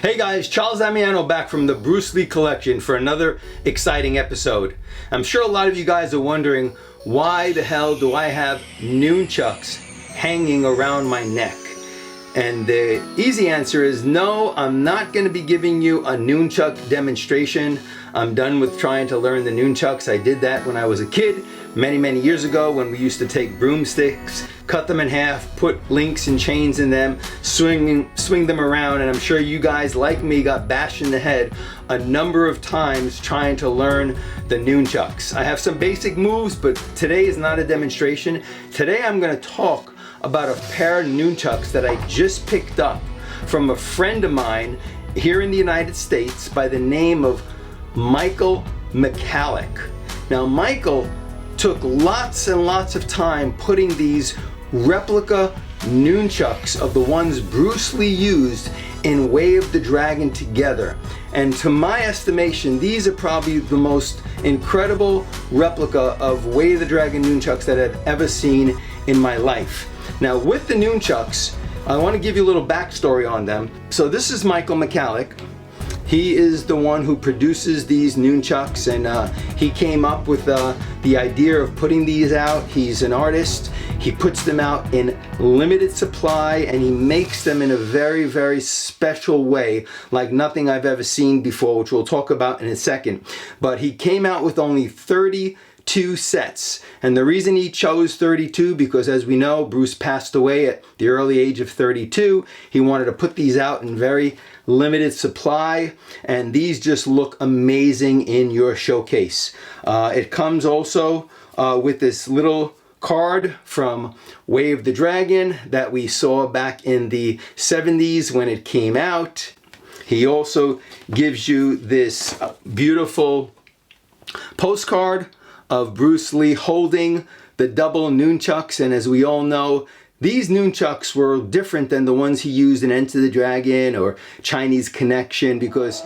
Hey guys, Charles Damiano back from the Bruce Lee collection for another exciting episode. I'm sure a lot of you guys are wondering, why the hell do I have nunchucks hanging around my neck? And the easy answer is no, I'm not going to be giving you a nunchuck demonstration. I'm done with trying to learn the nunchucks. I did that when I was a kid, many years ago, when we used to take broomsticks, cut them in half, put links and chains in them, swing them around, and I'm sure you guys, like me, got bashed in the head a number of times trying to learn the nunchucks. I have some basic moves, but today is not a demonstration. Today I'm going to talk about a pair of nunchucks that I just picked up from a friend of mine here in the United States by the name of Michael McCallick. Now, Michael took lots and lots of time putting these replica nunchucks of the ones Bruce Lee used in Way of the Dragon together. And to my estimation, these are probably the most incredible replica of Way of the Dragon nunchucks that I've ever seen in my life. Now, with the nunchucks, I want to give you a little backstory on them. So this is Michael McCallick. He is the one who produces these nunchucks, and he came up with the idea of putting these out. He's an artist. He puts them out in limited supply, and he makes them in a very special way, like nothing I've ever seen before, which we'll talk about in a second. But he came out with only 32 sets, and the reason he chose 32, because as we know, Bruce passed away at the early age of 32. He wanted to put these out in very limited supply, and these just look amazing in your showcase. It comes also with this little card from Way of the Dragon that we saw back in the 70s when it came out. He also gives you this beautiful postcard of Bruce Lee holding the double nunchucks, and as we all know, these nunchucks were different than the ones he used in Enter the Dragon or Chinese Connection, because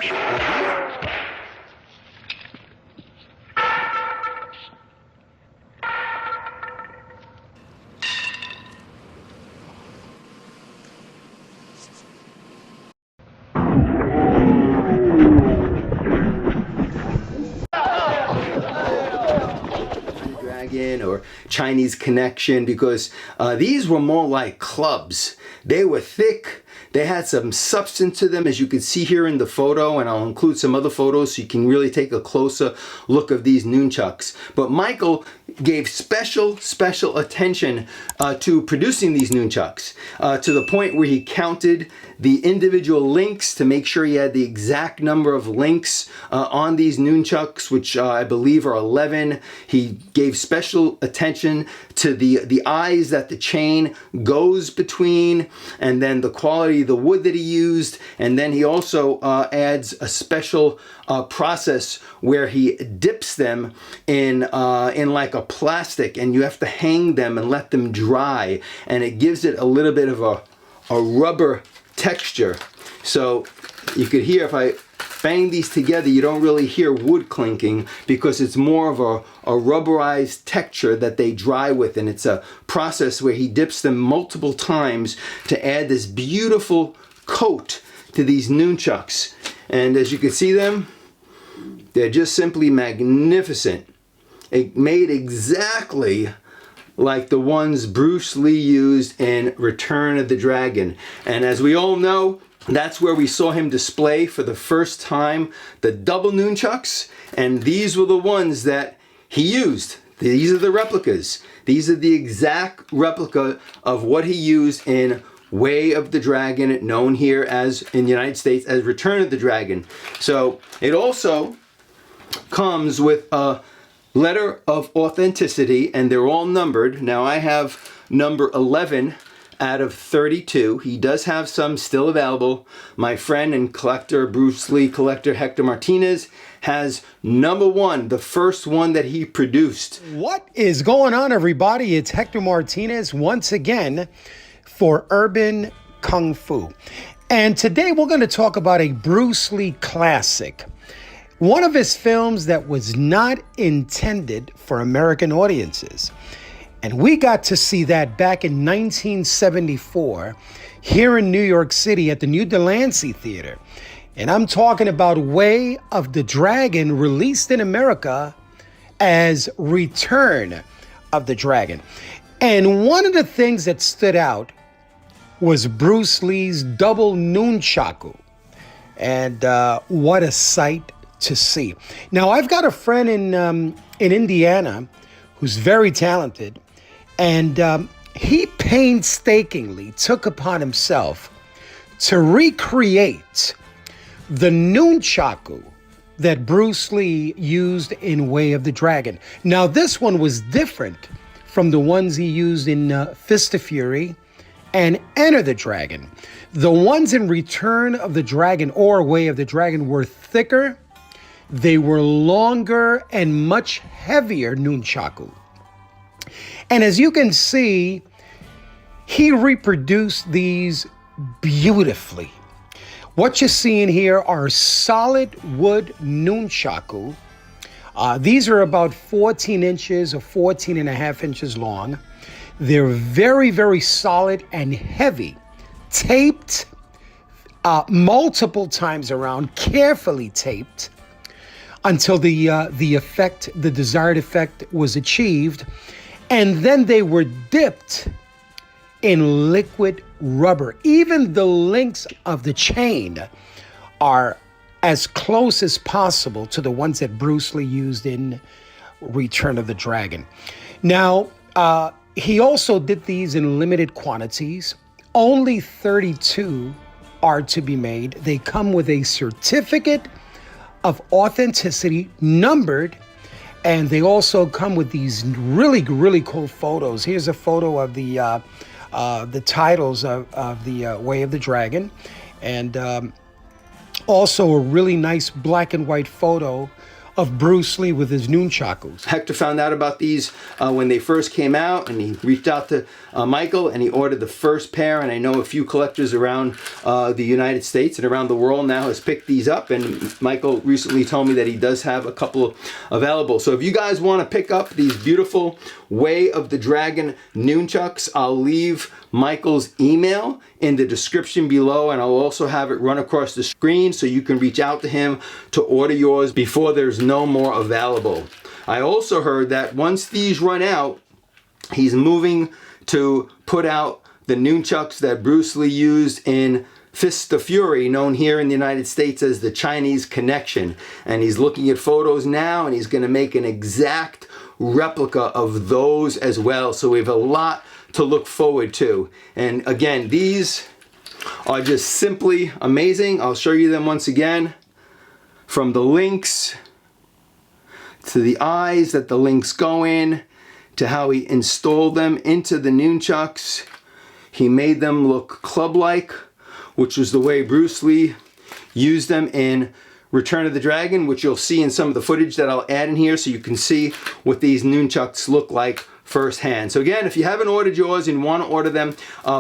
or Chinese Connection, because these were more like clubs. They were thick, they had some substance to them, as you can see here in the photo, and I'll include some other photos so you can really take a closer look of these nunchucks. But Michael gave special attention to producing these nunchucks, to the point where he counted the individual links to make sure he had the exact number of links on these nunchucks, which I believe are 11. He gave special attention to the eyes that the chain goes between, and then the quality of the wood that he used, and then he also adds a special process where he dips them in like a plastic, and you have to hang them and let them dry, and it gives it a little bit of a rubber texture. So you could hear, if I bang these together, you don't really hear wood clinking, because it's more of a rubberized texture that they dry with, and it's a process where he dips them multiple times to add this beautiful coat to these nunchucks. And as you can see them, they're just simply magnificent. It made exactly like the ones Bruce Lee used in Return of the Dragon. And as we all know, that's where we saw him display for the first time the double nunchucks, and these were the ones that he used. These are the replicas. These are the exact replica of what he used in Way of the Dragon, known here as, in the United States, as Return of the Dragon. So it also comes with a letter of authenticity, and they're all numbered. Now I have number 11 out of 32. He does have some still available. My friend and collector, Bruce Lee collector Hector Martinez, has number 1, the first one that he produced. What is going on, everybody? It's Hector Martinez once again for Urban Kung Fu. And today we're going to talk about a Bruce Lee classic. One of his films that was not intended for American audiences. And we got to see that back in 1974 here in New York City at the New Delancey Theater. And I'm talking about Way of the Dragon, released in America as Return of the Dragon. And one of the things that stood out was Bruce Lee's double nunchaku. And what a sight to see. Now, I've got a friend in Indiana who's very talented, and he painstakingly took upon himself to recreate the nunchaku that Bruce Lee used in Way of the Dragon. Now, this one was different from the ones he used in Fist of Fury and Enter the Dragon. The ones in Return of the Dragon or Way of the Dragon were thicker, they were longer, and much heavier nunchaku. And as you can see, he reproduced these beautifully. What you're seeing here are solid wood nunchaku. These are about 14 inches or 14 and a half inches long. They're very, very solid and heavy, taped multiple times around, carefully taped until the desired effect was achieved. And then they were dipped in liquid rubber. Even the links of the chain are as close as possible to the ones that Bruce Lee used in Return of the Dragon. Now, he also did these in limited quantities. Only 32 are to be made. They come with a certificate of authenticity, numbered, and they also come with these really, really cool photos. Here's a photo of the titles of the Way of the Dragon, and also a really nice black and white photo of Bruce Lee with his nunchakus. Hector found out about these when they first came out, and he reached out to Michael, and he ordered the first pair. And I know a few collectors around the United States and around the world now has picked these up, and Michael recently told me that he does have a couple available. So if you guys want to pick up these beautiful Way of the Dragon nunchucks, I'll leave Michael's email in the description below, and I'll also have it run across the screen so you can reach out to him to order yours before there's no more available. I also heard that once these run out, he's moving to put out the nunchucks that Bruce Lee used in Fist of Fury, known here in the United States as the Chinese Connection. And he's looking at photos now, and he's going to make an exact replica of those as well. So we have a lot to look forward to. And again, these are just simply amazing. I'll show you them once again. From the links to the eyes that the links go in, to how he installed them into the nunchucks. He made them look club-like, which was the way Bruce Lee used them in Return of the Dragon, which you'll see in some of the footage that I'll add in here so you can see what these nunchucks look like firsthand. So again, if you haven't ordered yours and want to order them,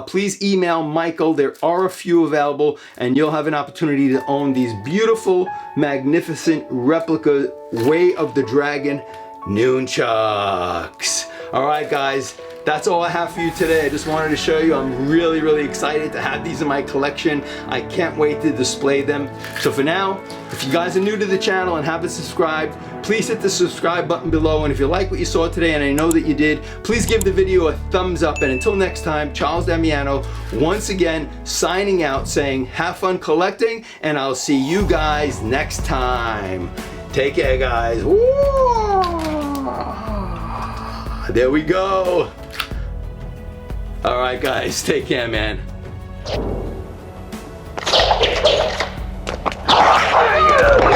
please email Michael. There are a few available, and you'll have an opportunity to own these beautiful, magnificent replica Way of the Dragon nunchucks. All right, guys, that's all I have for you today. I just wanted to show you I'm really, really excited to have these in my collection. I can't wait to display them. So for now, if you guys are new to the channel and haven't subscribed, please hit the subscribe button below. And if you like what you saw today, and I know that you did, please give the video a thumbs up. And until next time, Charles Damiano, once again, signing out, saying have fun collecting, and I'll see you guys next time. Take care, guys. Woo! There we go. All right, guys, take care, man. Yeah.